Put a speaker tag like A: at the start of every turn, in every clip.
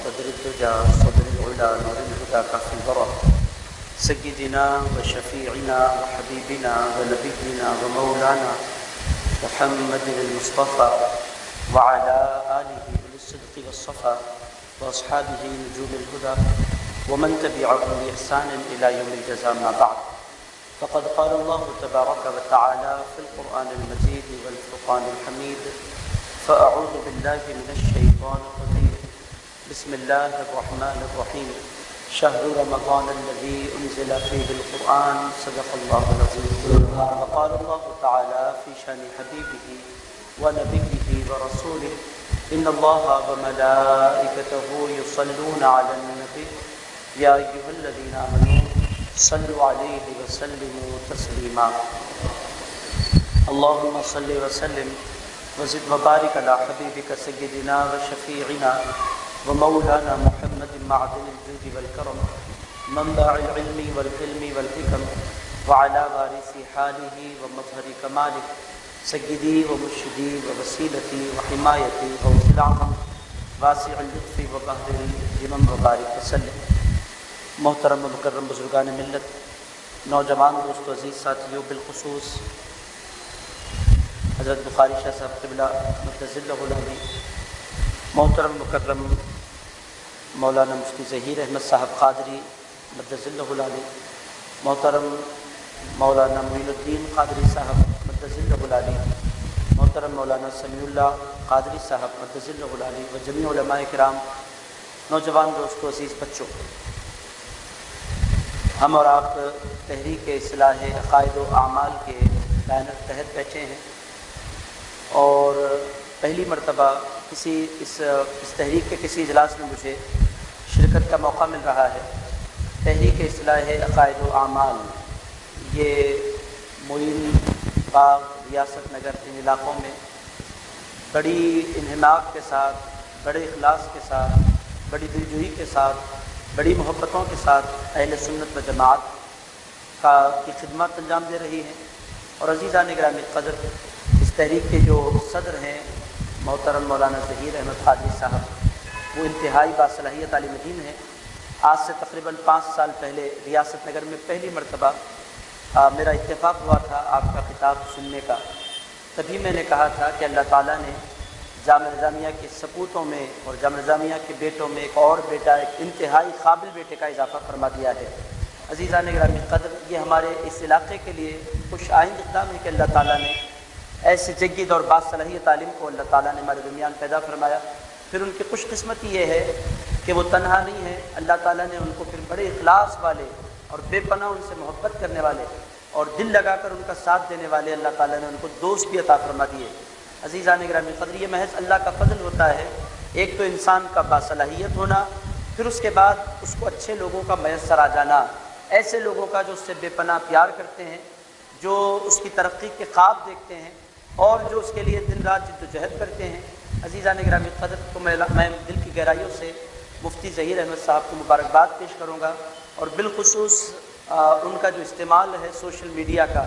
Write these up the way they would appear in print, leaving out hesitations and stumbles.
A: صدر الدجى صدر العلا نور الهدى كف البرى سيدنا وشفيعنا وحبيبنا ونبينا ومولانا محمد المصطفى وعلى آله بالصدق والصفا وأصحابه نجوم الهدى ومن تبعهم بإحسان إلى يوم الجزاء ما بعد. فقد قال الله تبارك وتعالى في القرآن المجيد والفرقان الحميد: فأعوذ بالله من الشيطان الرجيم بسم الله الرحمن الرحيم شهر رمضان الذي أنزل فيه القرآن صدق الله العظيم. وقال الله تعالى في شأن حبيبه ونبيه ورسوله: إن الله وملائكته يصلون على النبي يا أيها الذين آمنوا صلوا عليه وسلموا تسليما. اللهم صل وسلم وزد وبارك على حبيبك سيدنا وشفيعنا ومولانا محمد معدن الجود والكرم منبع العلم والحلم والحكم وعلى وارث حاله ومظهر كماله سيدي ومرشدي ووسيلتي وحمايتي غوث الأعظم واسع اللطف وبحر الهمم وبارك وسلم. محترم و مکرم بزرگان ملت، نوجوان دوست و عزیز ساتھیوں، بالخصوص حضرت بخاری شاہ صاحب قبلہ مقدس اللہ علیہ، محترم مکرم مولانا مفتی ظہیر احمد صاحب قادری مقدس اللہ علیہ، محترم مولانا معین الدین قادری صاحب مقدس اللہ علیہ، محترم مولانا سمیع اللہ قادری صاحب مقدس اللہ علیہ و جمیع علماء کرام، نوجوان دوستو، عزیز بچوں، ہم اور آپ تحریک اصلاح عقائد و اعمال کے بینر تحت بیٹھے ہیں اور پہلی مرتبہ اس تحریک کے کسی اجلاس میں مجھے شرکت کا موقع مل رہا ہے. تحریک اصلاح عقائد و اعمال یہ معین باغ، ریاست نگر، ان علاقوں میں بڑی انہماک کے ساتھ، بڑے اخلاص کے ساتھ، بڑی دلجوئی کے ساتھ، بڑی محبتوں کے ساتھ اہل سنت و جماعت کی خدمات انجام دے رہی ہیں. اور عزیزان گرامی قدر، اس تحریک کے جو صدر ہیں محترم مولانا ظہیر احمد قادری صاحب، وہ انتہائی باصلاحیت عالم دین ہیں. آج سے تقریباً 5 سال پہلے ریاست نگر میں پہلی مرتبہ میرا اتفاق ہوا تھا آپ کا خطاب سننے کا. تبھی میں نے کہا تھا کہ اللہ تعالیٰ نے جامعہ نظامیہ کے سپوتوں میں اور جامعہ نظامیہ کے بیٹوں میں ایک اور بیٹا، ایک انتہائی قابل بیٹے کا اضافہ فرما دیا ہے. عزیزان گرامی قدر، یہ ہمارے اس علاقے کے لیے خوش آئند اقدام ہے کہ اللہ تعالیٰ نے ایسے جید اور باصلاحیت عالم کو اللہ تعالیٰ نے ہمارے درمیان پیدا فرمایا. پھر ان کی خوش قسمتی یہ ہے کہ وہ تنہا نہیں ہے، اللہ تعالیٰ نے ان کو پھر بڑے اخلاص والے اور بے پناہ ان سے محبت کرنے والے اور دل لگا کر ان کا ساتھ دینے والے اللہ تعالیٰ نے ان کو دوست بھی عطا فرما دیے. عزیزان گرامی قدر، یہ محض اللہ کا فضل ہوتا ہے. ایک تو انسان کا باصلاحیت ہونا، پھر اس کے بعد اس کو اچھے لوگوں کا میسر آ جانا، ایسے لوگوں کا جو اس سے بے پناہ پیار کرتے ہیں، جو اس کی ترقی کے خواب دیکھتے ہیں اور جو اس کے لیے دن رات جد و جہد کرتے ہیں. عزیزان گرامی قدر، تو میں دل کی گہرائیوں سے مفتی ظہیر احمد صاحب کو مبارکباد پیش کروں گا، اور بالخصوص ان کا جو استعمال ہے سوشل میڈیا کا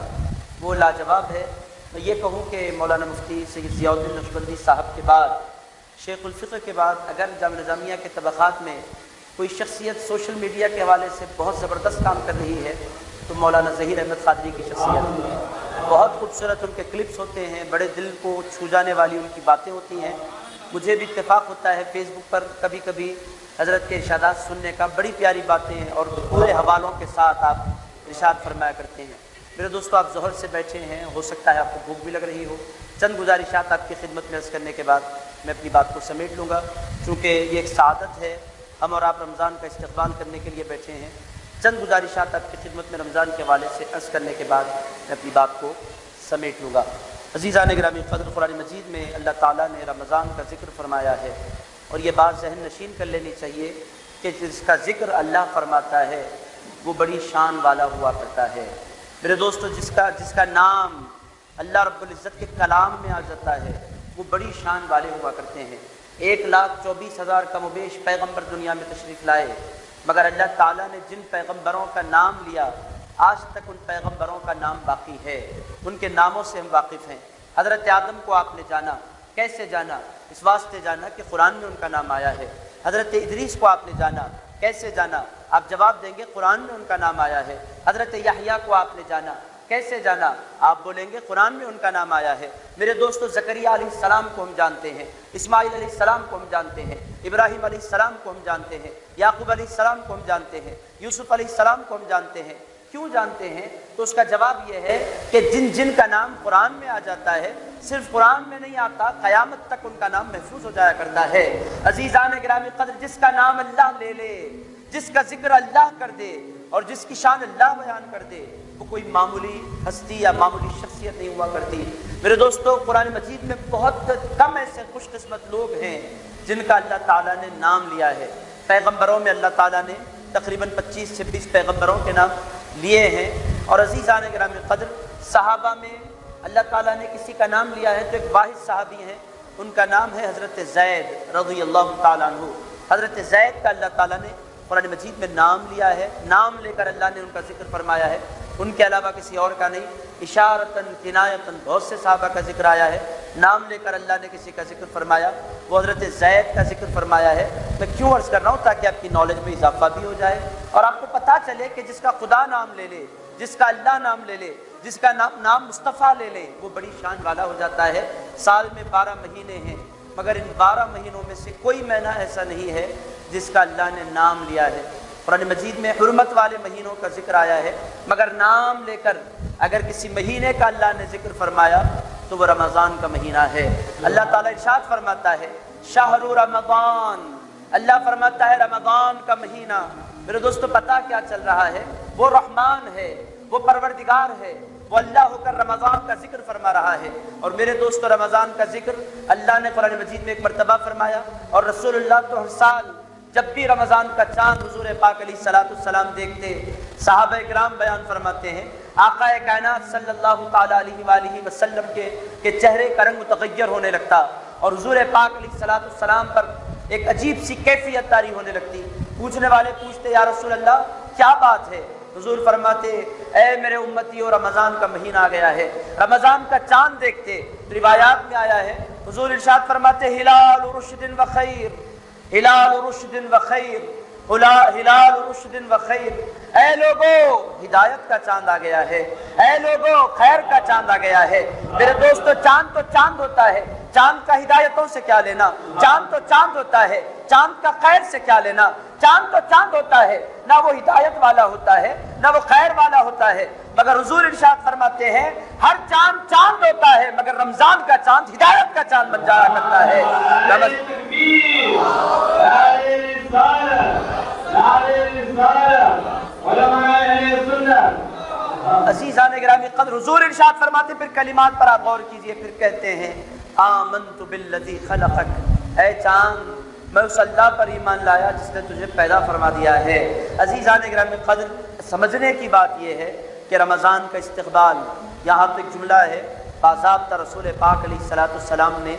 A: وہ لاجواب ہے. میں یہ کہوں کہ مولانا مفتی سید ضیاء الدین نقشبندی صاحب کے بعد، شیخ الفقہ کے بعد، اگر جامعہ نظامیہ کے طبقات میں کوئی شخصیت سوشل میڈیا کے حوالے سے بہت زبردست کام کر رہی ہے تو مولانا ظہیر احمد قادری کی شخصیت ہے. بہت خوبصورت ان کے کلپس ہوتے ہیں، بڑے دل کو چھو جانے والی ان کی باتیں ہوتی ہیں. مجھے بھی اتفاق ہوتا ہے فیس بک پر کبھی کبھی حضرت کے ارشادات سننے کا. بڑی پیاری باتیں ہیں اور پورے حوالوں کے ساتھ آپ ارشاد فرمایا کرتے ہیں. میرے دوستو، آپ ظہر سے بیٹھے ہیں، ہو سکتا ہے آپ کو بھوک بھی لگ رہی ہو. چند گزارشات آپ کی خدمت میں عرض کرنے کے بعد میں اپنی بات کو سمیٹ لوں گا، چونکہ یہ ایک سعادت ہے، ہم اور آپ رمضان کا استقبال کرنے کے لیے بیٹھے ہیں. چند گزارشات آپ کی خدمت میں رمضان کے حوالے سے عرض کرنے کے بعد میں اپنی بات کو سمیٹ لوں گا. عزیزان گرامی قدر، قرآن مجید میں اللہ تعالیٰ نے رمضان کا ذکر فرمایا ہے، اور یہ بات ذہن نشین کر لینی چاہیے کہ جس کا ذکر اللہ فرماتا ہے وہ بڑی شان والا ہوا کرتا ہے. میرے دوستو، جس کا نام اللہ رب العزت کے کلام میں آ جاتا ہے وہ بڑی شان والے ہوا کرتے ہیں. 1,24,000 کم و بیش پیغمبر دنیا میں تشریف لائے، مگر اللہ تعالیٰ نے جن پیغمبروں کا نام لیا آج تک ان پیغمبروں کا نام باقی ہے، ان کے ناموں سے ہم واقف ہیں. حضرت آدم کو آپ نے جانا، کیسے جانا؟ اس واسطے جانا کہ قرآن میں ان کا نام آیا ہے. حضرت ادریس کو آپ نے جانا، کیسے جانا؟ آپ جواب دیں گے قرآن میں ان کا نام آیا ہے۔ حضرت یحییٰ کو آپ نے جانا، کیسے جانا؟ آپ بولیں گے قرآن میں ان کا نام آیا ہے۔ میرے دوستو، زکریہ علیہ السلام کو ہم جانتے ہیں، اسماعیل علیہ السلام کو ہم جانتے ہیں، ابراہیم علیہ السلام کو ہم جانتے ہیں، یعقوب علیہ السلام کو ہم جانتے ہیں، یوسف علیہ السلام کو ہم جانتے ہیں۔ کیوں جانتے ہیں؟ تو اس کا جواب یہ ہے کہ جن کا نام قرآن میں آ جاتا ہے، صرف قرآن میں نہیں آتا، قیامت تک ان کا نام محفوظ ہو جایا کرتا ہے۔ عزیزان گرامی قدر، جس کا نام اللہ لے لے، جس کا ذکر اللہ کر دے اور جس کی شان اللہ بیان کر دے، وہ کوئی معمولی ہستی یا معمولی شخصیت نہیں ہوا کرتی۔ میرے دوستو، قرآن مجید میں بہت کم ایسے خوش قسمت لوگ ہیں جن کا اللہ تعالیٰ نے نام لیا ہے۔ پیغمبروں میں اللہ تعالیٰ نے تقریباً 25-26 پیغمبروں کے نام لیے ہیں، اور عزیزان گرامی قدر، صحابہ میں اللہ تعالیٰ نے کسی کا نام لیا ہے تو ایک واحد صحابی ہیں، ان کا نام ہے حضرت زید رضی اللہ تعالیٰ عنہ۔ حضرت زید کا اللہ تعالیٰ نے قرآن مجید میں نام لیا ہے، نام لے کر اللہ نے ان کا ذکر فرمایا ہے، ان کے علاوہ کسی اور کا نہیں۔ اشارتاً کنایتاً بہت سے صحابہ کا ذکر آیا ہے، نام لے کر اللہ نے کسی کا ذکر فرمایا، وہ حضرت زید کا ذکر فرمایا ہے۔ میں کیوں عرض کر رہا ہوں؟ تاکہ آپ کی نالج میں اضافہ بھی ہو جائے اور آپ کو پتہ چلے کہ جس کا خدا نام لے لے، جس کا اللہ نام لے لے، جس کا نام مصطفیٰ لے لے، وہ بڑی شان والا ہو جاتا ہے۔ سال میں 12 مہینے ہیں، مگر ان 12 مہینوں میں سے کوئی مہینہ ایسا نہیں ہے جس کا اللہ نے نام لیا ہے۔ قرآن مجید میں حرمت والے مہینوں کا ذکر آیا ہے، مگر نام لے کر اگر کسی مہینے کا اللہ نے ذکر فرمایا تو وہ رمضان کا مہینہ ہے۔ اللہ تعالیٰ ارشاد فرماتا ہے شہر رمضان، اللہ فرماتا ہے رمضان کا مہینہ۔ میرے دوستو، پتہ کیا چل رہا ہے؟ وہ رحمان ہے، وہ پروردگار ہے، وہ اللہ ہو کر رمضان کا ذکر فرما رہا ہے۔ اور میرے دوستو، رمضان کا ذکر اللہ نے قرآن مجید میں ایک مرتبہ فرمایا، اور رسول اللہ تو ہر سال جب بھی رمضان کا چاند حضور پاک علیہ السلام دیکھتے، صحابہ کرام بیان فرماتے ہیں آقا کائنات صلی اللہ تعالیٰ علیہ وآلہ وسلم کے چہرے کا رنگ متغیر ہونے لگتا، اور حضور پاک علیہ السلام پر ایک عجیب سی کیفیت طاری ہونے لگتی۔ پوچھنے والے پوچھتے یا رسول اللہ کیا بات ہے؟ حضور فرماتے اے میرے امتیوں، رمضان کا مہینہ آ گیا ہے، رمضان کا چاند دیکھتے۔ روایات میں آیا ہے حضور ارشاد فرماتے ہلال رشد و خیر، ہلال رشد و خیر، ہلال رشد و خیر، اے لوگو ہدایت کا چاند آ گیا ہے، اے لوگو خیر کا چاند آ گیا ہے۔ میرے دوستو، چاند تو چاند ہوتا ہے، چاند کا ہدایتوں سے کیا لینا؟ چاند تو چاند ہوتا ہے، چاند کا خیر سے کیا لینا؟ چاند تو چاند ہوتا ہے، نہ وہ ہدایت والا ہوتا ہے نہ وہ خیر والا ہوتا ہے، مگر حضور ارشاد فرماتے ہیں ہر چاند چاند ہوتا ہے، مگر رمضان کا چاند ہدایت کا چاند بن جایا کرتا ہے۔ عزیزان گرامی قدر، حضور ارشاد فرماتے، پھر کلمات پر آپ غور کیجئے، پھر کہتے ہیں آمنت بالذی خلقک، اے چاند میں اس اللہ پر ایمان لایا جس نے تجھے پیدا فرما دیا ہے۔ عزیزان گرامی قدر، سمجھنے کی بات یہ ہے کہ رمضان کا استقبال، یہاں تو ایک جملہ ہے باضابطہ رسول پاک علیہ السلام نے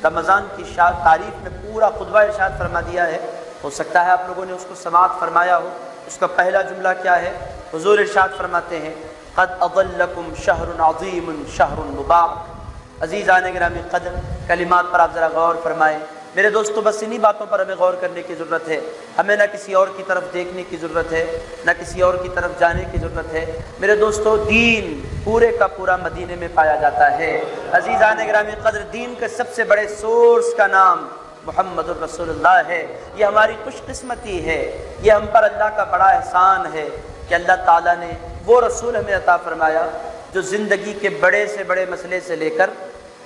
A: رمضان کی تعریف میں پورا خطبہ ارشاد فرما دیا ہے، ہو سکتا ہے آپ لوگوں نے اس کو سماعت فرمایا ہو۔ اس کا پہلا جملہ کیا ہے؟ حضور ارشاد فرماتے ہیں قد اضلکم شہر عظیم شہر مبارک۔ عزیزان گرامی قدر، کلمات پر آپ ذرا غور فرمائیں۔ میرے دوستو، بس انہی باتوں پر ہمیں غور کرنے کی ضرورت ہے، ہمیں نہ کسی اور کی طرف دیکھنے کی ضرورت ہے، نہ کسی اور کی طرف جانے کی ضرورت ہے۔ میرے دوستو، دین پورے کا پورا مدینے میں پایا جاتا ہے۔ عزیزان گرامی قدر، دین کے سب سے بڑے سورس کا نام محمد الرسول اللہ ہے۔ یہ ہماری خوش قسمتی ہے، یہ ہم پر اللہ کا بڑا احسان ہے کہ اللہ تعالیٰ نے وہ رسول ہمیں عطا فرمایا جو زندگی کے بڑے سے بڑے مسئلے سے لے کر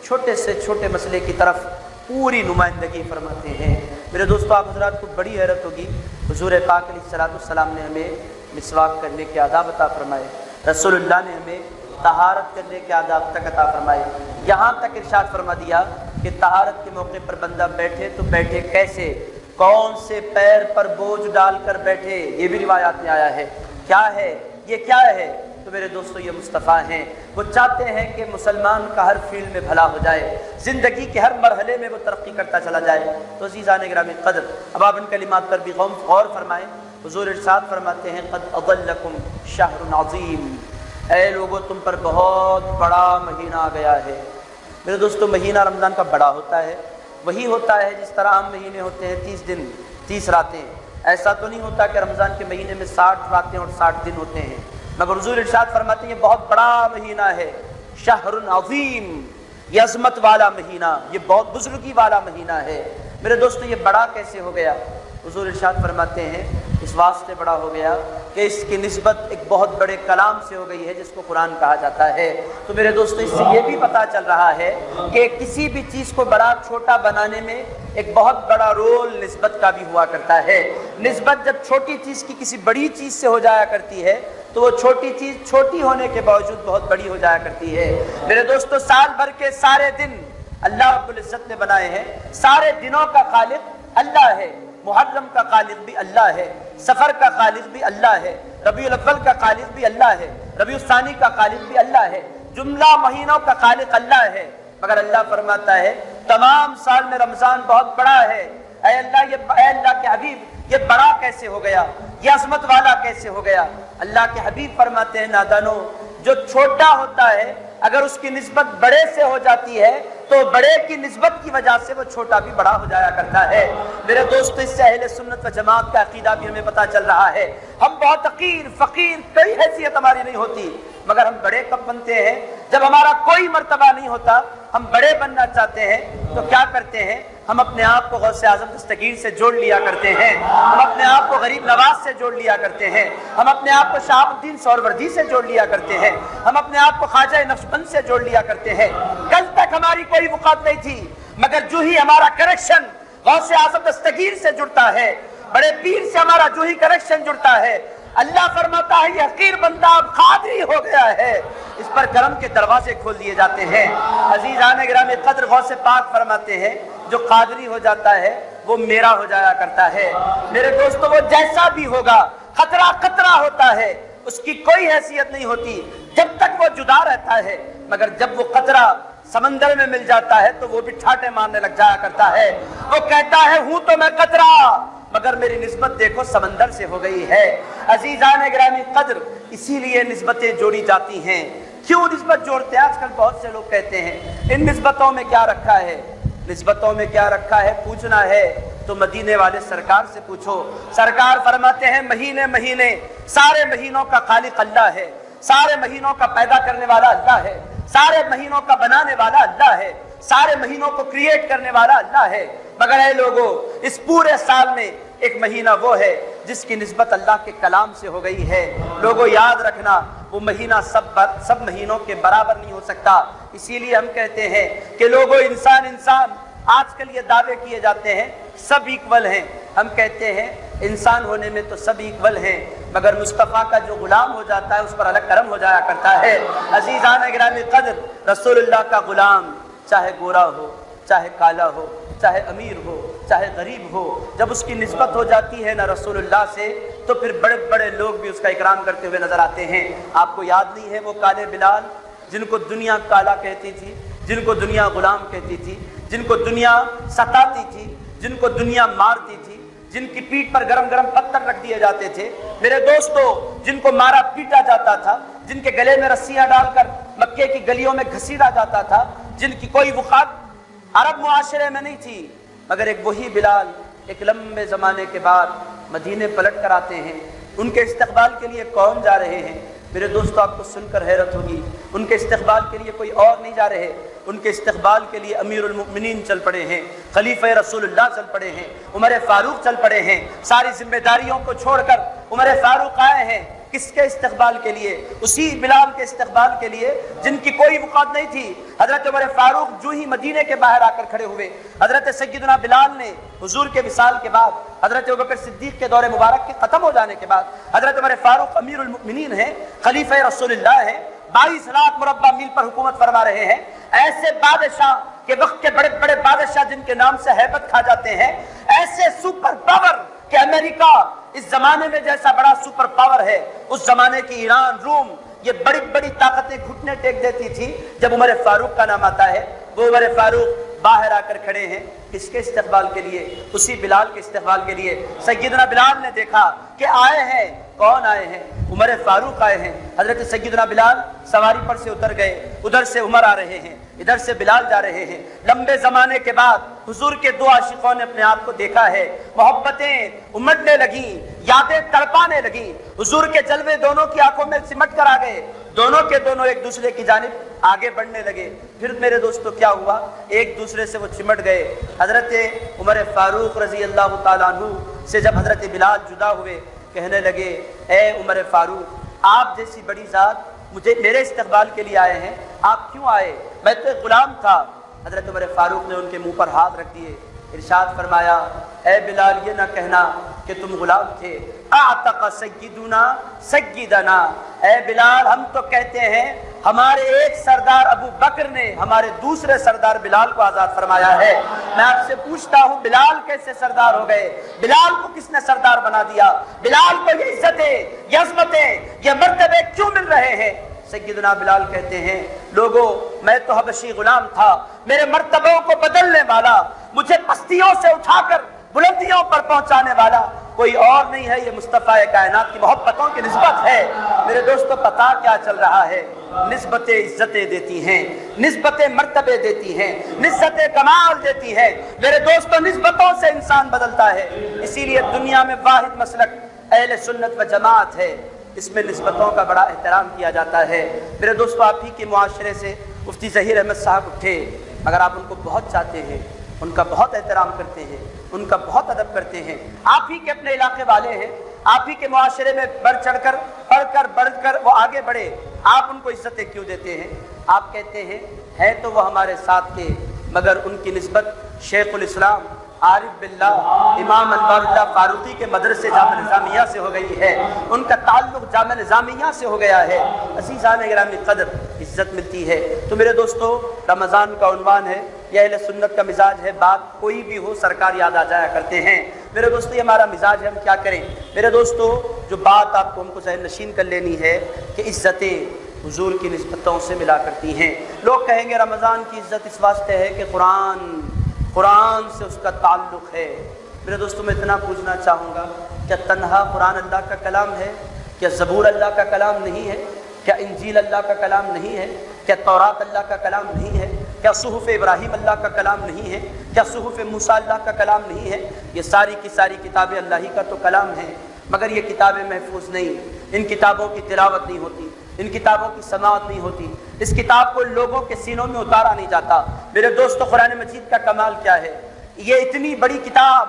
A: چھوٹے سے چھوٹے مسئلے کی طرف پوری نمائندگی فرماتے ہیں۔ میرے دوستو، آپ حضرات کو بڑی حیرت ہوگی، حضور پاک علیہ السلام نے ہمیں مسواک کرنے کے آداب عطا فرمائے، رسول اللہ نے ہمیں طہارت کرنے کے آداب تک عطا فرمائے، یہاں تک ارشاد فرما دیا کہ طہارت کے موقع پر بندہ بیٹھے تو بیٹھے کیسے، کون سے پیر پر بوجھ ڈال کر بیٹھے، یہ بھی روایات میں آیا ہے۔ کیا ہے یہ؟ کیا ہے؟ تو میرے دوستو، یہ مصطفیٰ ہیں، وہ چاہتے ہیں کہ مسلمان کا ہر فیلڈ میں بھلا ہو جائے، زندگی کے ہر مرحلے میں وہ ترقی کرتا چلا جائے۔ تو عزیزان گرامی قدر، اب آپ ان کلمات پر بھی غور فرمائیں۔ حضور ارشاد فرماتے ہیں قد اضلکم شہر عظیم، اے لوگو تم پر بہت بڑا مہینہ آ گیا ہے۔ میرے دوستو، مہینہ رمضان کا بڑا ہوتا ہے، وہی ہوتا ہے جس طرح عام مہینے ہوتے ہیں 30 دن، 30 راتیں. ایسا تو نہیں ہوتا کہ رمضان کے مہینے میں 60 راتیں اور 60 دن ہوتے ہیں، مگر حضور ارشاد فرماتے ہیں یہ بہت بڑا مہینہ ہے، شہر عظیم، یہ عظمت والا مہینہ، یہ بہت بزرگی والا مہینہ ہے. میرے دوستو یہ بڑا کیسے ہو گیا؟ حضور ارشاد فرماتے ہیں اس واسطے بڑا ہو گیا کہ اس کی نسبت ایک بہت بڑے کلام سے ہو گئی ہے جس کو قرآن کہا جاتا ہے. تو میرے دوستو اس سے یہ بھی پتہ چل رہا ہے کہ کسی بھی چیز کو بڑا چھوٹا بنانے میں ایک بہت بڑا رول نسبت کا بھی ہوا کرتا ہے. نسبت جب چھوٹی چیز کی کسی بڑی چیز سے ہو جایا کرتی ہے تو وہ چھوٹی چیز چھوٹی ہونے کے باوجود بہت بڑی ہو جایا کرتی ہے. میرے دوستو سال بھر کے سارے دن اللہ رب العزت نے بنائے ہیں، سارے دنوں کا خالق اللہ ہے. محرم کا خالق بھی اللہ ہے، سفر کا خالق بھی اللہ ہے، ربیع الاول کا خالق بھی اللہ ہے، ربیع الثانی کا خالق بھی اللہ ہے، جملہ مہینوں کا خالق اللہ ہے. مگر اللہ فرماتا ہے تمام سال میں رمضان بہت بڑا ہے. اے اللہ کے حبیب یہ بڑا کیسے ہو گیا، یہ عظمت والا کیسے ہو گیا؟ اللہ کے حبیب فرماتے ہیں نادانو، جو چھوٹا ہوتا ہے اگر اس کی نسبت بڑے سے ہو جاتی ہے تو بڑے کی نسبت کی وجہ سے وہ چھوٹا بھی بڑا ہو جایا کرتا ہے. میرے دوستو اس سے اہل سنت و جماعت کا عقیدہ بھی ہمیں پتہ چل رہا ہے. ہم بہت حقیر فقیر، کوئی حیثیت ہماری نہیں ہوتی، مگر ہم بڑے کب بنتے ہیں؟ جب ہمارا کوئی مرتبہ نہیں ہوتا، ہم بڑے بننا چاہتے ہیں تو کیا کرتے ہیں؟ ہم اپنے آپ کو غوث اعظم دستگیر سے جوڑ لیا کرتے ہیں، ہم اپنے آپ کو غریب نواز سے جوڑ لیا کرتے ہیں، ہم اپنے آپ کو شہاب الدین سہروردی سے جوڑ لیا کرتے ہیں، ہم اپنے آپ کو خواجہ نقشبند سے جوڑ لیا کرتے ہیں. کل تک ہماری کوئی وقت نہیں تھی، مگر جو ہی ہمارا کنیکشن غوث اعظم دستگیر سے جڑتا ہے، بڑے پیر سے ہمارا جو ہی کنیکشن جڑتا ہے، اللہ فرماتا ہے یہ حقیر بندہ اب قادری ہو گیا ہے، اس پر کرم کے دروازے کھول دیے جاتے ہیں. عزیزان گرامی قدر غوث پاک فرماتے ہیں جو قادری ہو جاتا ہے وہ میرا ہو جایا کرتا ہے. میرے دوستو وہ جیسا بھی ہوگا خطرہ قطرہ ہوتا ہے، اس کی کوئی حیثیت نہیں ہوتی جب تک وہ جدا رہتا ہے، مگر جب وہ قطرہ سمندر میں مل جاتا ہے تو وہ بھی ٹھاٹے مارنے لگ جایا کرتا ہے. وہ کہتا ہے ہوں تو میں قطرہ مگر میری نسبت دیکھو سمندر سے ہو گئی ہے. عزیزان گرامی قدر اسی لیے نسبتیں جوڑی جاتی ہیں. کیوں نسبت جوڑتے ہیں؟ آج کل بہت سے لوگ کہتے ہیں ان نسبتوں میں کیا رکھا ہے، نسبتوں میں کیا رکھا ہے پوچھنا ہے تو مدینے والے سرکار سے پوچھو. سرکار فرماتے ہیں مہینے مہینے سارے مہینوں کا خالق اللہ ہے، سارے مہینوں کا پیدا کرنے والا اللہ ہے، سارے مہینوں کا بنانے والا اللہ ہے، سارے مہینوں کو کریٹ کرنے والا اللہ ہے. مگر اے لوگوں اس پورے سال میں ایک مہینہ وہ ہے جس کی نسبت اللہ کے کلام سے ہو گئی ہے. لوگوں یاد رکھنا وہ مہینہ سب مہینوں کے برابر نہیں ہو سکتا. اسی لیے ہم کہتے ہیں کہ لوگوں انسان آج کل یہ دعوے کیے جاتے ہیں سب ایکول ہیں. ہم کہتے ہیں انسان ہونے میں تو سب ایکول ہیں، مگر مصطفیٰ کا جو غلام ہو جاتا ہے اس پر الگ کرم ہو جایا کرتا ہے. عزیزان گرامی قدر رسول اللہ کا غلام چاہے گورا ہو، چاہے کالا ہو، چاہے امیر ہو، چاہے غریب ہو، جب اس کی نسبت ہو جاتی ہے نہ رسول اللہ سے تو پھر بڑے بڑے لوگ بھی اس کا اکرام کرتے ہوئے نظر آتے ہیں. آپ کو یاد نہیں ہے وہ کالے بلال جن کو دنیا کالا کہتی تھی، جن کو دنیا غلام کہتی تھی، جن کو دنیا ستاتی تھی، جن کو دنیا مارتی تھی، جن کی پیٹھ پر گرم گرم پتھر رکھ دیے جاتے تھے؟ میرے دوستو جن کو مارا پیٹا جاتا تھا، جن کے گلے میں رسیاں ڈال کر مکے کی گلیوں میں گھسیٹا جاتا تھا، جن کی کوئی وقات عرب معاشرے میں نہیں تھی، مگر ایک وہی بلال ایک لمبے زمانے کے بعد مدینے پلٹ کر آتے ہیں. ان کے استقبال کے لیے کون جا رہے ہیں؟ میرے دوستو آپ کو سن کر حیرت ہوگی، ان کے استقبال کے لیے کوئی اور نہیں جا رہے، ان کے استقبال کے لیے امیر المؤمنین چل پڑے ہیں، خلیفہ رسول اللہ چل پڑے ہیں، عمر فاروق چل پڑے ہیں. ساری ذمہ داریوں کو چھوڑ کر عمر فاروق آئے ہیں. کس کے استقبال کے لیے؟ اسی بلال کے استقبال کے لیے جن کی کوئی وقت نہیں تھی. حضرت عمر فاروق جو ہی مدینے کے باہر آ کر کھڑے ہوئے، حضرت سیدنا بلال نے حضور کے وصال کے بعد، حضرت ابوبکر صدیق کے دور مبارک کے ختم ہو جانے کے بعد، حضرت عمر فاروق امیر المؤمنین ہیں، خلیفہ رسول اللہ ہیں، 22 لاکھ مربع میل پر حکومت فرما رہے ہیں. ایسے بادشاہ کے وقت کے بڑے بڑے بادشاہ جن کے نام سے ہیبت کھا جاتے ہیں، ایسے سپر پاور کہ امریکہ اس زمانے میں جیسا بڑا سپر پاور ہے، اس زمانے کی ایران، روم، یہ بڑی بڑی طاقتیں گھٹنے ٹیک دیتی تھی. جب عمر فاروق کا نام آتا ہے وہ عمر فاروق باہر آ کر کھڑے ہیں کس کے استقبال کے لیے؟ اسی بلال کے استقبال کے لیے۔ سیدنا بلال نے دیکھا کہ آئے ہیں، کون آئے ہیں؟ عمر فاروق آئے ہیں۔ حضرت سیدنا بلال سواری پر سے اتر گئے، ادھر سے عمر آ رہے ہیں، ادھر سے بلال جا رہے ہیں۔ لمبے زمانے کے بعد حضور کے دو عاشقوں نے اپنے آپ کو دیکھا ہے، محبتیں امٹنے لگیں، یادیں تڑپانے لگیں، حضور کے جلوے دونوں کی آنکھوں میں سمٹ کر آ گئے، دونوں کے دونوں ایک دوسرے کی جانب آگے بڑھنے لگے۔ پھر میرے دوستو کیا ہوا؟ ایک دوسرے سے وہ چمٹ گئے۔ حضرت عمر فاروق رضی اللہ تعالیٰ عنہ سے جب حضرت بلال جدا ہوئے، کہنے لگے اے عمر فاروق، آپ جیسی بڑی ذات مجھے میرے استقبال کے لیے آئے ہیں، آپ کیوں آئے؟ میں تو ایک غلام تھا۔ حضرت عمر فاروق نے ان کے منہ پر ہاتھ رکھ دیے، ارشاد فرمایا اے بلال یہ نہ کہنا کہ تم غلام تھے، اعتق سیدنا سیدنا، اے بلال ہم تو کہتے ہیں ہمارے ایک سردار ابو بکر نے ہمارے دوسرے سردار بلال کو آزاد فرمایا ہے۔ میں آپ سے پوچھتا ہوں بلال کیسے سردار ہو گئے؟ بلال کو کس نے سردار بنا دیا؟ بلال کو یہ عزتیں، یہ عظمتیں، یہ مرتبے کیوں مل رہے ہیں؟ سیدنا بلال کہتے ہیں لوگوں میں تو حبشی غلام تھا، میرے مرتبوں کو بدلنے والا، مجھے پستیوں سے اٹھا کر بلندیوں پر پہنچانے والا کوئی اور نہیں ہے، یہ مصطفیٰ کائنات کی محبتوں کی نسبت ہے۔ میرے دوستو پتہ کیا چل رہا ہے؟ نسبتیں عزتیں دیتی ہیں، نسبتیں مرتبے دیتی ہیں، نسبتیں کمال دیتی ہیں۔ میرے دوستو نسبتوں سے انسان بدلتا ہے، اسی لیے دنیا میں واحد مسلک اہل سنت و جماعت ہے، اس میں نسبتوں کا بڑا احترام کیا جاتا ہے۔ میرے دوستو آپ ہی کے معاشرے سے مفتی ظہیر احمد صاحب اٹھے، اگر آپ ان کو بہت چاہتے ہیں، ان کا بہت احترام کرتے ہیں، ان کا بہت ادب کرتے ہیں، آپ ہی کے اپنے علاقے والے ہیں، آپ ہی کے معاشرے میں بڑھ چڑھ کر بڑھ کر وہ آگے بڑھے، آپ ان کو عزتیں کیوں دیتے ہیں؟ آپ کہتے ہیں تو وہ ہمارے ساتھ تھے، مگر ان کی نسبت شیخ الاسلام عارف باللہ امام انوار اللہ فاروقی کے مدرسے جامعہ نظامیہ سے ہو گئی ہے، ان کا تعلق جامعہ نظامیہ سے ہو گیا ہے۔ عزیزان گرامی قدر عزت ملتی ہے۔ تو میرے دوستو رمضان کا عنوان ہے، یہ اہل سنت کا مزاج ہے، بات کوئی بھی ہو سرکار یاد آ جایا کرتے ہیں۔ میرے دوستو یہ ہمارا مزاج ہے، ہم کیا کریں؟ میرے دوستو جو بات آپ کو ہم کو ذہن نشین کر لینی ہے کہ عزتیں حضور کی نسبتوں سے ملا کرتی ہیں۔ لوگ کہیں گے رمضان کی عزت اس واسطے ہے کہ قرآن سے اس کا تعلق ہے۔ میرے دوستو میں اتنا پوچھنا چاہوں گا، کیا تنہا قرآن اللہ کا کلام ہے؟ کیا زبور اللہ کا کلام نہیں ہے؟ کیا انجیل اللہ کا کلام نہیں ہے؟ کیا تورات اللہ کا کلام نہیں ہے؟ کیا صحف ابراہیم اللہ کا کلام نہیں ہے؟ کیا صحف موسیٰ اللہ کا کلام نہیں ہے؟ یہ ساری کی ساری کتابیں اللہ ہی کا تو کلام ہیں، مگر یہ کتابیں محفوظ نہیں، ان کتابوں کی تلاوت نہیں ہوتی، ان کتابوں کی سماعت نہیں ہوتی، اس کتاب کو لوگوں کے سینوں میں اتارا نہیں جاتا۔ میرے دوستو قرآن مجید کا کمال کیا ہے؟ یہ اتنی بڑی کتاب،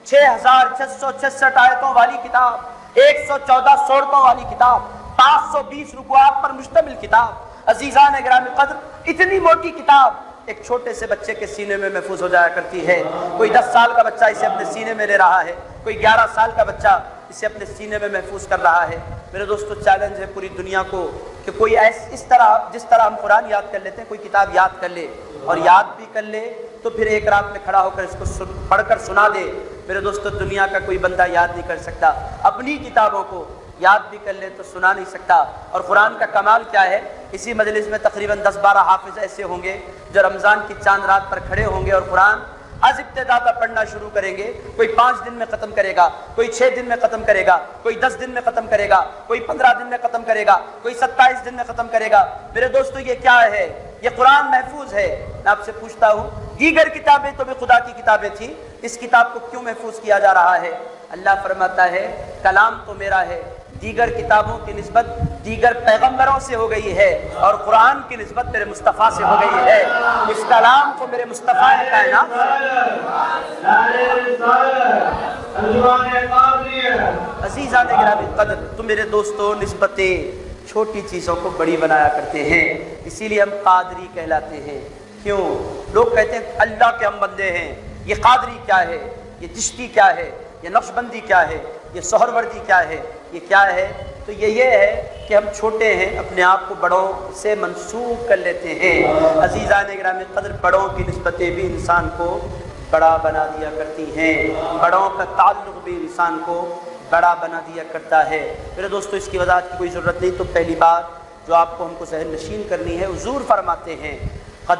A: 6666 آیتوں والی کتاب، 114 سورتوں والی کتاب، 520 رکوعات پر مشتمل کتاب، عزیزان گرامی قدر اتنی موٹی کتاب ایک چھوٹے سے بچے کے سینے میں محفوظ ہو جایا کرتی ہے۔ کوئی 10 سال کا بچہ اسے اپنے سینے میں لے رہا ہے، کوئی 11 سال کا بچہ اسے اپنے سینے میں محفوظ کر رہا ہے۔ میرے دوستو چیلنج ہے پوری دنیا کو کہ کوئی اس طرح جس طرح ہم قرآن یاد کر لیتے ہیں کوئی کتاب یاد کر لے، اور یاد بھی کر لے تو پھر ایک رات میں کھڑا ہو کر اس کو پڑھ کر سنا دے۔ میرے دوستو دنیا کا کوئی بندہ یاد نہیں کر سکتا، اپنی کتابوں کو یاد بھی کر لے تو سنا نہیں سکتا۔ اور قرآن کا کمال کیا ہے؟ اسی مجلس میں تقریباً 10-12 حافظ ایسے ہوں گے جو رمضان کی چاند رات پر کھڑے ہوں گے اور قرآن از ابتدا پڑھنا شروع کریں گے۔ کوئی 5 دن میں ختم کرے گا، کوئی 6 دن میں ختم کرے گا، کوئی 10 دن میں ختم کرے گا، کوئی 15 دن میں ختم کرے گا، کوئی 27 دن میں ختم کرے گا۔ میرے دوستو یہ کیا ہے؟ یہ قرآن محفوظ ہے۔ میں آپ سے پوچھتا ہوں دیگر کتابیں تو بھی خدا کی کتابیں تھیں، اس کتاب کو کیوں محفوظ کیا جا رہا ہے؟ اللہ فرماتا ہے کلام تو میرا ہے، دیگر کتابوں کی نسبت دیگر پیغمبروں سے ہو گئی ہے، اور قرآن کی نسبت میرے مصطفیٰ سے ہو گئی ہے۔ اس کلام کو میرے مصطفیٰ کائنات عزیزان گرامی قدر۔ تو میرے دوستو نسبتیں چھوٹی چیزوں کو بڑی بنایا کرتے ہیں، اسی لیے ہم قادری کہلاتے ہیں۔ کیوں؟ لوگ کہتے ہیں اللہ کے ہم بندے ہیں، یہ قادری کیا ہے؟ یہ چشتی کیا ہے؟ یہ نقشبندی کیا ہے؟ یہ سہروردی کیا ہے؟ یہ کیا ہے؟ تو یہ ہے کہ ہم چھوٹے ہیں، اپنے آپ کو بڑوں سے منسوب کر لیتے ہیں۔ عزیزان گرامی قدر بڑوں کی نسبتیں بھی انسان کو بڑا بنا دیا کرتی ہیں، بڑوں کا تعلق بھی انسان کو بڑا بنا دیا کرتا ہے۔ میرے دوستو اس کی وضاحت کی کوئی ضرورت نہیں، تو پہلی بات جو آپ کو ہم کو ذہن نشین کرنی ہے، حضور فرماتے ہیں قد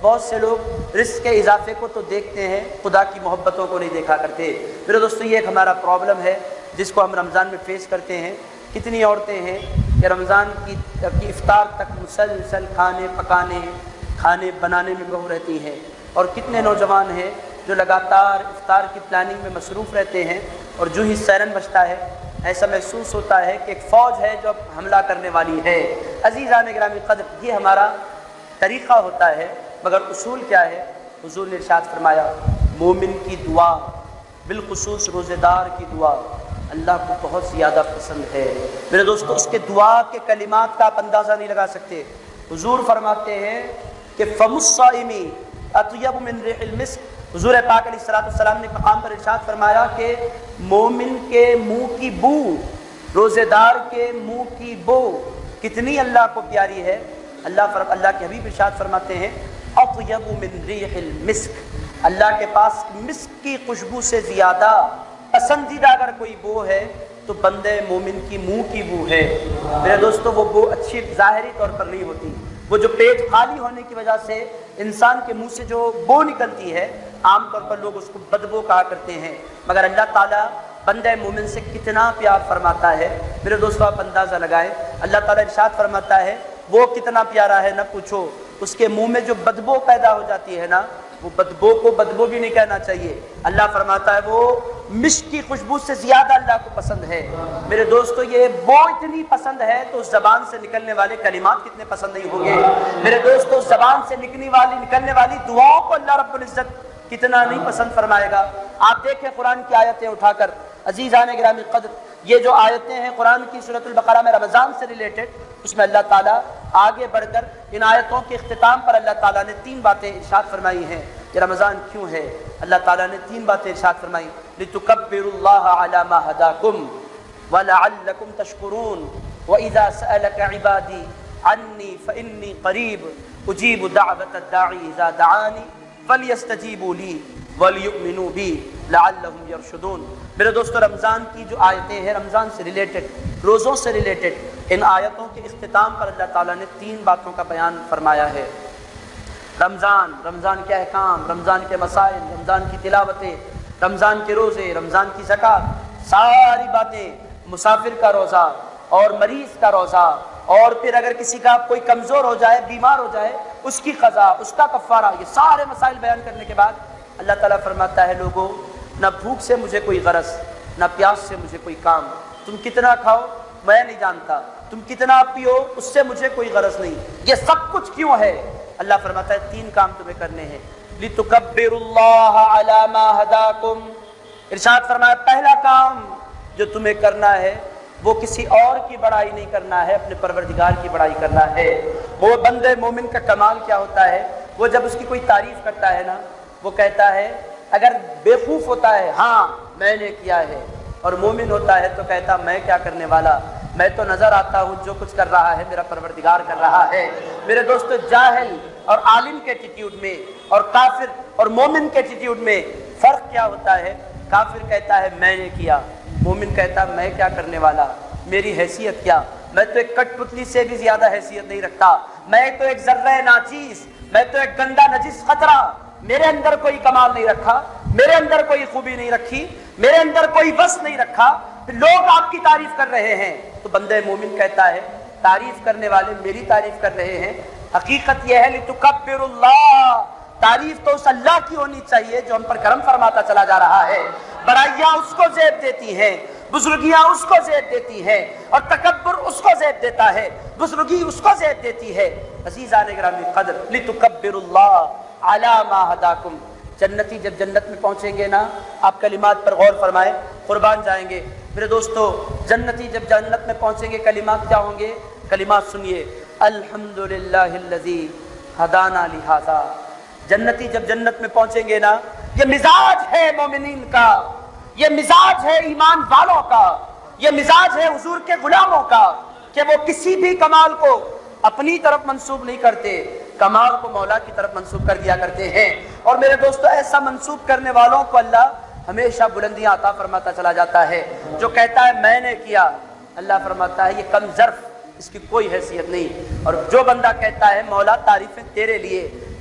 A: بہت سے لوگ رزق کے اضافے کو تو دیکھتے ہیں، خدا کی محبتوں کو نہیں دیکھا کرتے۔ میرے دوستو یہ ایک ہمارا پرابلم ہے جس کو ہم رمضان میں فیس کرتے ہیں۔ کتنی عورتیں ہیں کہ رمضان کی افطار تک مسلسل کھانے بنانے میں مصروف رہتی ہیں، اور کتنے نوجوان ہیں جو لگاتار افطار کی پلاننگ میں مصروف رہتے ہیں، اور جو ہی سیرن بجتا ہے ایسا محسوس ہوتا ہے کہ ایک فوج ہے جو اب حملہ کرنے والی ہے۔ عزیزان گرامی قدر، یہ ہمارا طریقہ ہوتا ہے، مگر اصول کیا ہے؟ حضور نے ارشاد فرمایا مومن کی دعا، بالخصوص روزے دار کی دعا اللہ کو بہت زیادہ پسند ہے۔ میرے دوستو اس کے دعا کے کلمات کا آپ اندازہ نہیں لگا سکتے۔ حضور فرماتے ہیں کہ فم الصائم اطیب من ریح المسک۔ حضور پاک علیہ السلام نے مقام پر ارشاد فرمایا کہ مومن کے منہ کی بو، روزے دار کے منہ کی بو کتنی اللہ کو پیاری ہے۔ اللہ کے حبیب ارشاد فرماتے ہیں اطیب من ریح المسک، اللہ کے پاس مسک کی خوشبو سے زیادہ پسندیدہ اگر کوئی بو ہے تو بندے مومن کی منہ کی بو ہے۔ میرے دوستو وہ بو اچھی ظاہری طور پر نہیں ہوتی، وہ جو پیٹ خالی ہونے کی وجہ سے انسان کے منہ سے جو بو نکلتی ہے عام طور پر لوگ اس کو بدبو کہا کرتے ہیں، مگر اللہ تعالیٰ بندہ مومن سے کتنا پیار فرماتا ہے۔ میرے دوستو آپ اندازہ لگائیں، اللہ تعالیٰ ارشاد فرماتا ہے وہ کتنا پیارا ہے نہ پوچھو، اس کے منہ میں جو بدبو پیدا ہو جاتی ہے نا، وہ بدبو کو بدبو بھی نہیں کہنا چاہیے۔ اللہ فرماتا ہے وہ مشک کی خوشبو سے زیادہ اللہ کو پسند ہے۔ میرے دوستو یہ بو اتنی پسند ہے تو زبان سے نکلنے والے کلمات کتنے پسند نہیں ہوں گے۔ میرے دوستو زبان سے نکلنے والی دعاؤں کو اللہ رب العزت کتنا نہیں پسند فرمائے گا۔ آپ دیکھیں قرآن کی آیتیں اٹھا کر، عزیزان گرامی قدر، یہ جو آیتیں ہیں قرآن کی سورۃ البقرہ میں رمضان سے ریلیٹڈ، اس میں اللہ تعالیٰ آگے بڑھ کر ان آیتوں کے اختتام پر اللہ تعالیٰ نے 3 باتیں ارشاد فرمائی ہیں کہ رمضان کیوں ہے۔ اللہ تعالیٰ نے 3 باتیں ارشاد فرمائی، لِتُكَبِّرُوا اللَّهَ عَلَى مَا هَدَاكُمْ وَلَعَلَّكُمْ تَشْكُرُونَ وَإِذَا سَأَلَكَ عِبَادِي عَنِّي فَإِنِّي قَرِيبٌ أُجِيبُ دَعْوَةَ الدَّاعِ إِذَا دَعَانِ فَلْيَسْتَجِيبُوا لِي وَلْيُؤْمِنُوا بِي لَعَلَّهُمْ يَرْشُدُونَ۔ میرے دوستو رمضان کی جو آیتیں ہیں، رمضان سے ریلیٹڈ، روزوں سے ریلیٹڈ، ان آیتوں کے اختتام پر اللہ تعالیٰ نے 3 باتوں کا بیان فرمایا ہے۔ رمضان کے احکام، رمضان کے مسائل، رمضان کی تلاوتیں، رمضان کے روزے، رمضان کی زکوٰۃ، ساری باتیں، مسافر کا روزہ اور مریض کا روزہ، اور پھر اگر کسی کا کوئی کمزور ہو جائے، بیمار ہو جائے، اس کی قضا، اس کا کفارہ، یہ سارے مسائل بیان کرنے کے بعد اللہ تعالیٰ فرماتا ہے لوگوں نہ بھوک سے مجھے کوئی غرض، نہ پیاس سے مجھے کوئی کام، تم کتنا کھاؤ میں نہیں جانتا، تم کتنا پیو اس سے مجھے کوئی غرض نہیں، یہ سب کچھ کیوں ہے؟ اللہ فرماتا ہے 3 کام تمہیں کرنے ہیں، لِتُكَبِّرُوا اللَّهَ عَلَى مَا هَدَاكُمْ۔ ارشاد فرمایا پہلا کام جو تمہیں کرنا ہے وہ کسی اور کی بڑائی نہیں کرنا ہے، اپنے پروردگار کی بڑائی کرنا ہے۔ وہ بندے مومن کا کمال کیا ہوتا ہے؟ وہ جب اس کی کوئی تعریف کرتا ہے نا، وہ کہتا ہے، اگر بیوقوف ہوتا ہے ہاں میں نے کیا ہے، اور مومن ہوتا ہے تو کہتا میں کیا کرنے والا، میں تو نظر آتا ہوں جو کچھ کر رہا ہے میرا پروردگار کر رہا ہے۔ میرے دوستو جاہل اور عالم کے ایٹیٹیوڈ میں اور کافر اور مومن کے ایٹیٹیوڈ میں فرق کیا ہوتا ہے؟ کافر کہتا ہے میں نے کیا، مومن کہتا ہے میں کیا کرنے والا، میری حیثیت کیا، میں تو ایک کٹ پتلی سے بھی زیادہ حیثیت نہیں رکھتا، میں تو ایک ذرہ ناچیز، میں تو ایک گندا نجس خطرہ، میرے اندر کوئی کمال نہیں رکھا، میرے اندر کوئی خوبی نہیں رکھی، میرے اندر کوئی وصف نہیں رکھا، لوگ آپ کی تعریف کر رہے ہیں۔ تو بندہ مومن کہتا ہے تعریف کرنے والے میری تعریف کر رہے ہیں۔ حقیقت یہ ہے لِتُكَبِّرُوا اللَّهَ، تعریف تو اس اللہ کی ہونی چاہیے جو ہم پر کرم فرماتا چلا جا رہا ہے۔ بڑائیاں اس کو زیب دیتی ہیں، بزرگیاں اس کو زیب دیتی ہیں، اور تکبر اس کو زیب دیتا ہے، بزرگی اس کو زیب دیتی ہے۔ عزیزان گرامی قدر، لِتُكَبِّرُوا اللَّهَ عَلَى مَا هَدَاكُمْ۔ جنتی جب جنت میں پہنچیں گے نا، آپ کلمات پر غور فرمائیں، قربان جائیں گے۔ میرے دوستو جنتی جب جنت میں پہنچیں گے کلمات کیا ہوں گے؟ کلمات سنیے، الحمدللہ الذی ہدانا لہذا۔ جنتی جب جنت میں پہنچیں گے نا، یہ مزاج ہے مومنین کا، یہ مزاج ہے ایمان والوں کا، یہ مزاج ہے حضور کے غلاموں کا، کہ وہ کسی بھی کمال کو اپنی طرف منسوب نہیں کرتے، کمال کو مولا کی طرف منسوب کر دیا کرتے ہیں۔ اور میرے دوستو ایسا منسوب کرنے والوں کو اللہ ہمیشہ بلندیاں عطا فرماتا چلا جاتا ہے۔ جو کہتا ہے میں نے کیا، اللہ فرماتا ہے یہ کم ظرف، اس کی کوئی حیثیت نہیں۔ اور جو بندہ کہتا ہے مولا تعریفیں تیرے لیے،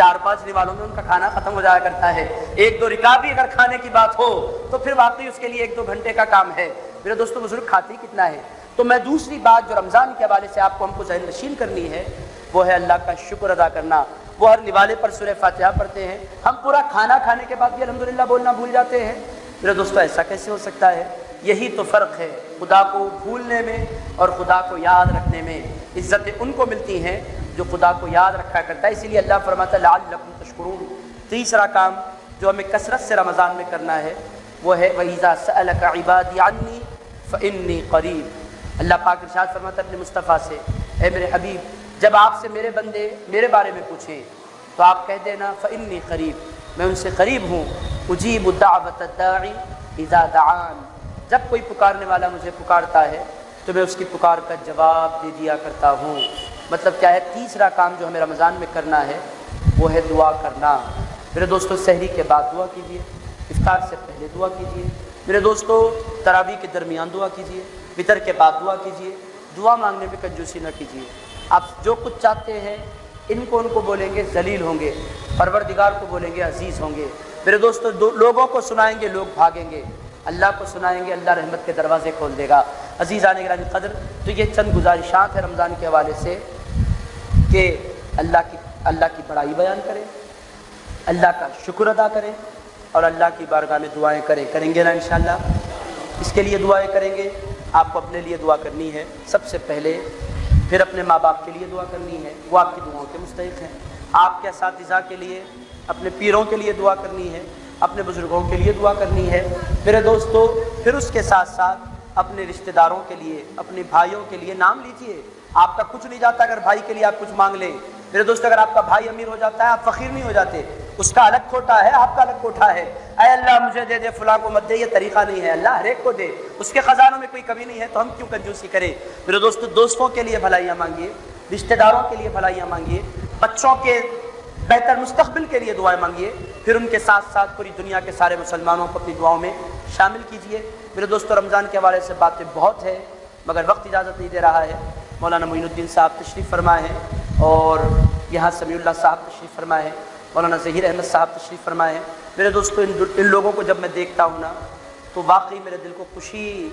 A: 4-5 نوالوں میں ان کا کھانا ختم ہو جایا کرتا ہے. 1-2 رکاب بھی اگر کھانے کی بات ہو تو پھر واقعی اس کے لیے 1-2 گھنٹے کا کام ہے. میرے دوستوں بزرگ کھاتے کتنا ہے. تو میں دوسری بات جو رمضان کے حوالے سے آپ کو ہم کو ذہن نشین کرنی ہے وہ ہے اللہ کا شکر ادا کرنا. وہ ہر نوالے پر سورہ فاتحہ پڑھتے ہیں, ہم پورا کھانا کھانے کے بعد بھی الحمدللہ بولنا بھول جاتے ہیں. میرے دوستوں ایسا کیسے ہو سکتا ہے؟ یہی تو فرق ہے خدا کو بھولنے میں اور خدا کو یاد رکھنے میں. عزتیں ان کو ملتی ہیں جو خدا کو یاد رکھا کرتا ہے. اسی لیے اللہ فرماتا ہے لعلکم تشکرون. تیسرا کام جو ہمیں کثرت سے رمضان میں کرنا ہے وہ ہے وَإِذَا سَأَلَكَ عِبَادِي عَنِّي فَإِنِّي قَرِيب. اللہ پاک ارشاد فرماتا ہے اپنے مصطفیٰ سے, اے میرے حبیب جب آپ سے میرے بندے میرے بارے میں پوچھیں تو آپ کہہ دینا فإنی قریب, میں ان سے قریب ہوں. اجیب دعوت الداعی اذا دعان, جب کوئی پکارنے والا مجھے پکارتا ہے تو میں اس کی پکار کا جواب دے دیا کرتا ہوں. مطلب کیا ہے؟ تیسرا کام جو ہمیں رمضان میں کرنا ہے وہ ہے دعا کرنا. میرے دوستو سحری کے بعد دعا کیجیے, افطار سے پہلے دعا کیجیے. میرے دوستو تراویح کے درمیان دعا کیجیے, وطر کے بعد دعا کیجیے. دعا مانگنے میں کنجوسی نہ کیجیے. آپ جو کچھ چاہتے ہیں ان کو بولیں گے ذلیل ہوں گے, پروردگار کو بولیں گے عزیز ہوں گے. میرے دوستو لوگوں کو سنائیں گے لوگ بھاگیں گے, اللہ کو سنائیں گے اللہ رحمت کے دروازے کھول دے گا. عزیزان گرامی قدر, تو یہ چند گزارشات ہیں رمضان کے حوالے سے کہ اللہ کی بڑائی بیان کریں, اللہ کا شکر ادا کریں اور اللہ کی بارگاہ میں دعائیں کریں گے نا انشاءاللہ. اس کے لیے دعائیں کریں گے. آپ کو اپنے لیے دعا کرنی ہے سب سے پہلے, پھر اپنے ماں باپ کے لیے دعا کرنی ہے, وہ آپ کی دعاؤں کے مستحق ہیں. آپ کے اساتذہ کے لیے, اپنے پیروں کے لیے دعا کرنی ہے, اپنے بزرگوں کے لیے دعا کرنی ہے. میرے دوستو پھر اس کے ساتھ ساتھ اپنے رشتہ داروں کے لیے, اپنے بھائیوں کے لیے نام لیجئے. آپ کا کچھ نہیں جاتا اگر بھائی کے لیے آپ کچھ مانگ لیں. میرے دوست اگر آپ کا بھائی امیر ہو جاتا ہے آپ فقیر نہیں ہو جاتے. اس کا الگ کھوٹا ہے, آپ کا الگ کھوٹا ہے. اے اللہ مجھے دے دے, فلاں کو مت دے, یہ طریقہ نہیں ہے. اللہ ہر ایک کو دے, اس کے خزانوں میں کوئی کمی نہیں ہے, تو ہم کیوں کنجوسی کریں. میرے دوستو دوستوں کے لیے بھلائیاں مانگیے, رشتہ داروں کے لیے بھلائیاں مانگیے, بچوں کے بہتر مستقبل کے لیے دعائیں مانگیے. پھر ان کے ساتھ ساتھ پوری دنیا کے سارے مسلمانوں کو اپنی دعاؤں میں شامل کیجیے. میرے دوستو رمضان کے حوالے سے باتیں بہت ہے مگر وقت اجازت نہیں دے رہا ہے. مولانا معین الدین صاحب تشریف فرمائے ہیں اور یہاں سمیع اللہ صاحب تشریف فرمائے ہیں, مولانا ظہیر احمد صاحب تشریف فرمائے ہیں. میرے دوستو ان لوگوں کو جب میں دیکھتا ہوں نا تو واقعی میرے دل کو خوشی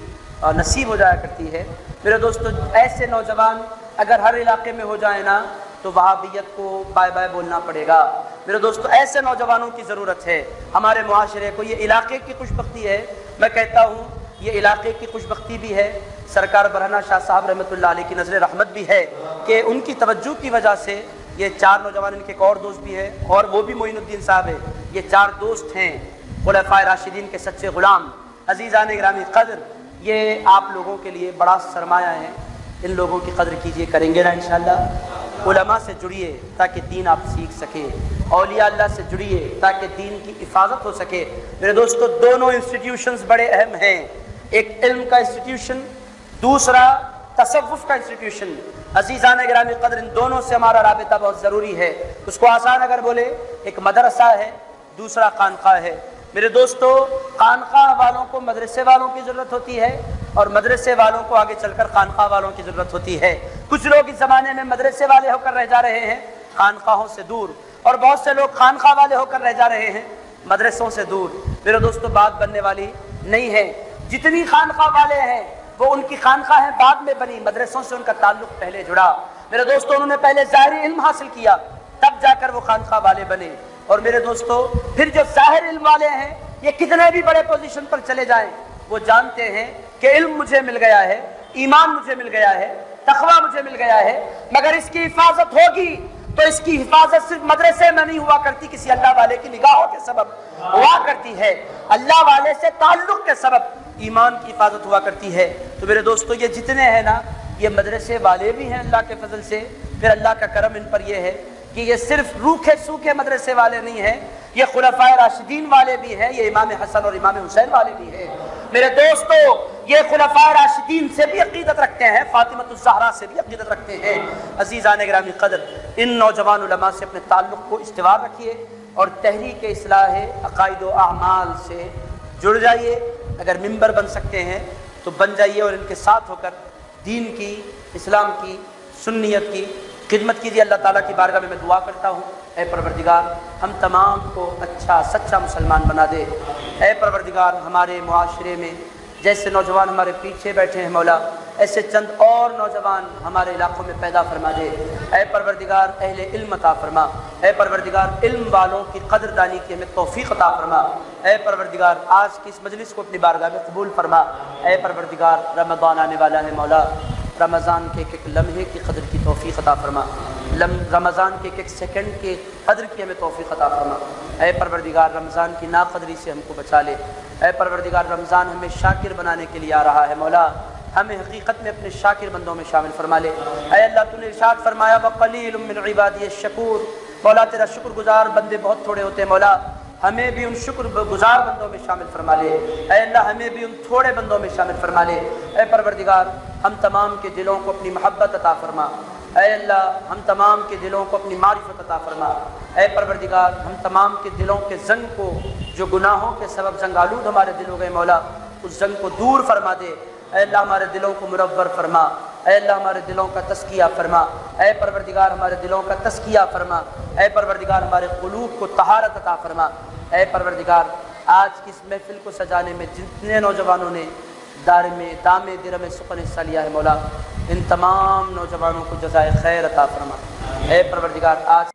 A: نصیب ہو جایا کرتی ہے. میرے دوستو ایسے نوجوان اگر ہر علاقے میں ہو جائیں نا تو وہابیت کو بائے بائے بولنا پڑے گا. میرے دوستو ایسے نوجوانوں کی ضرورت ہے ہمارے معاشرے کو. یہ علاقے کی خوش بختی ہے, میں کہتا ہوں یہ علاقے کی خوش بختی بھی ہے. سرکار برہنہ شاہ صاحب رحمۃ اللہ علیہ کی نظر رحمت بھی ہے کہ ان کی توجہ کی وجہ سے یہ 4 نوجوان, ان کے ایک اور دوست بھی ہیں اور وہ بھی معین الدین صاحب ہے, یہ 4 دوست ہیں خلفائے راشدین کے سچے غلام. عزیزان گرامی قدر, یہ آپ لوگوں کے لیے بڑا سرمایہ ہے. ان لوگوں کی قدر کیجیے, کریں گے نا انشاءاللہ. علماء سے جڑیے تاکہ دین آپ سیکھ سکیں, اولیاء اللہ سے جڑیے تاکہ دین کی حفاظت ہو سکے. میرے دوستو دونوں انسٹیٹیوشنز بڑے اہم ہیں, ایک علم کا انسٹیٹیوشن, دوسرا تصوف کا انسٹیٹیوشن. عزیزان گرامی قدر, ان دونوں سے ہمارا رابطہ بہت ضروری ہے. اس کو آسان اگر بولے, ایک مدرسہ ہے, دوسرا خانقاہ ہے. میرے دوستو خانقاہ والوں کو مدرسے والوں کی ضرورت ہوتی ہے اور مدرسے والوں کو آگے چل کر خانقاہ والوں کی ضرورت ہوتی ہے. کچھ لوگ اس زمانے میں مدرسے والے ہو کر رہ جا رہے ہیں خانقاہوں سے دور, اور بہت سے لوگ خانقاہ والے ہو کر رہ جا رہے ہیں مدرسوں سے دور. میرے دوستو بات بننے والی نہیں ہے. جتنی خانقاہ والے ہیں وہ ان کی خانقاہیں بعد میں بنی, مدرسوں سے ان کا تعلق پہلے جڑا. میرے دوستو انہوں نے پہلے ظاہری علم حاصل کیا تب جا کر وہ خانقاہ والے بنے. اور میرے دوستو پھر جو ظاہر علم والے ہیں یہ کتنے بھی بڑے پوزیشن پر چلے جائیں وہ جانتے ہیں کہ علم مجھے مل گیا ہے, ایمان مجھے مل گیا ہے, تقویٰ مجھے مل گیا ہے, مگر اس کی حفاظت ہوگی تو اس کی حفاظت صرف مدرسے میں نہیں ہوا کرتی, کسی اللہ والے کی نگاہوں کے سبب ہوا کرتی ہے, اللہ والے سے تعلق کے سبب ایمان کی حفاظت ہوا کرتی ہے. تو میرے دوستو یہ جتنے ہیں نا یہ مدرسے والے بھی ہیں اللہ کے فضل سے. پھر اللہ کا کرم ان پر یہ ہے کہ یہ صرف روکھے سوکھے مدرسے والے نہیں ہیں, یہ خلفائے راشدین والے بھی ہیں, یہ امام حسن اور امام حسین والے بھی ہیں. میرے دوستو یہ خلفائے راشدین سے بھی عقیدت رکھتے ہیں, فاطمۃ الزہرا سے بھی عقیدت رکھتے ہیں. عزیزان گرامی قدر, ان نوجوان علماء سے اپنے تعلق کو استوار رکھیے اور تحریک اصلاح عقائد و اعمال سے جڑ جائیے. اگر ممبر بن سکتے ہیں تو بن جائیے اور ان کے ساتھ ہو کر دین کی, اسلام کی, سنیت کی خدمت کیجیے۔ اللہ تعالیٰ کی بارگاہ میں دعا کرتا ہوں، اے پروردگار ہم تمام کو اچھا سچا مسلمان بنا دے۔ اے پروردگار ہمارے معاشرے میں جیسے نوجوان ہمارے پیچھے بیٹھے ہیں مولا، ایسے چند اور نوجوان ہمارے علاقوں میں پیدا فرما دے۔ اے پروردگار اہل علم عطا فرما، اے پروردگار علم والوں کی قدردانی کی ہمیں توفیق عطا فرما۔ اے پروردگار آج کی اس مجلس کو اپنی بارگاہ میں قبول فرما۔ اے پروردگار رمضان آنے والا ہے مولا، رمضان کے ایک ایک لمحے کی قدر کی توفیق عطا فرما، رمضان کے ایک ایک سیکنڈ کی قدر کی ہمیں توفیق عطا فرما۔ اے پروردگار رمضان کی ناقدری سے ہم کو بچا لے۔ اے پروردگار رمضان ہمیں شاکر بنانے کے لیے آ رہا ہے مولا، ہمیں حقیقت میں اپنے شاکر بندوں میں شامل فرما لے۔ اے اللہ تو نے ارشاد فرمایا وَقَلِيلٌ مِّنْ عِبَادِيَ الشَّكُورُ، مولا تیرا شکر گزار بندے بہت تھوڑے ہوتے ہیں مولا، ہمیں بھی ان شکر گزار بندوں میں شامل فرما لے۔ اے اللہ ہمیں بھی ان تھوڑے بندوں میں شامل فرما لے۔ اے پروردگار ہم تمام کے دلوں کو اپنی محبت عطا فرما۔ اے اللہ ہم تمام کے دلوں کو اپنی معرفت عطا فرما۔ اے پروردگار ہم تمام کے دلوں کے زنگ کو، جو گناہوں کے سبب زنگ آلود ہمارے دل ہو گئے مولا، اس زنگ کو دور فرما دے۔ اے اللہ ہمارے دلوں کو منور فرما۔ اے اللہ ہمارے دلوں کا تزکیہ فرما۔ اے پروردگار ہمارے دلوں کا تزکیہ فرما۔ اے پروردگار ہمارے قلوب کو طہارت عطا فرما۔ اے پروردگار آج کی اس محفل کو سجانے میں جتنے نوجوانوں نے دام درم سخن حصہ لیا ہے مولا، ان تمام نوجوانوں کو جزائے خیر عطا فرما۔ اے پروردگار آج